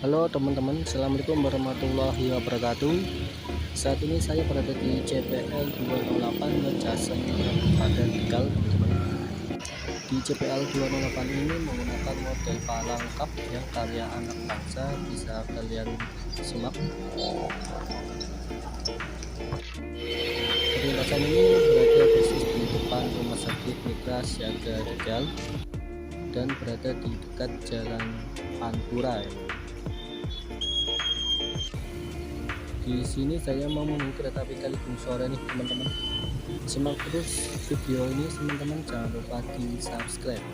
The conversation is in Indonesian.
Halo teman-teman, assalamualaikum warahmatullahi wabarakatuh. Saat ini saya berada di CPL 208 Mecasen Kabupaten Tegal, teman-teman. Di CPL 208 ini menggunakan model palang kap yang karya anak bangsa, bisa kalian simak. Perlintasan ini berada persis di depan Rumah Sakit Mitra Siaga Tegal dan berada di dekat Jalan Pantura. Di sini saya mau menunggu kereta api Kaligung sore nih teman-teman. Simak terus video ini teman-teman, jangan lupa di subscribe.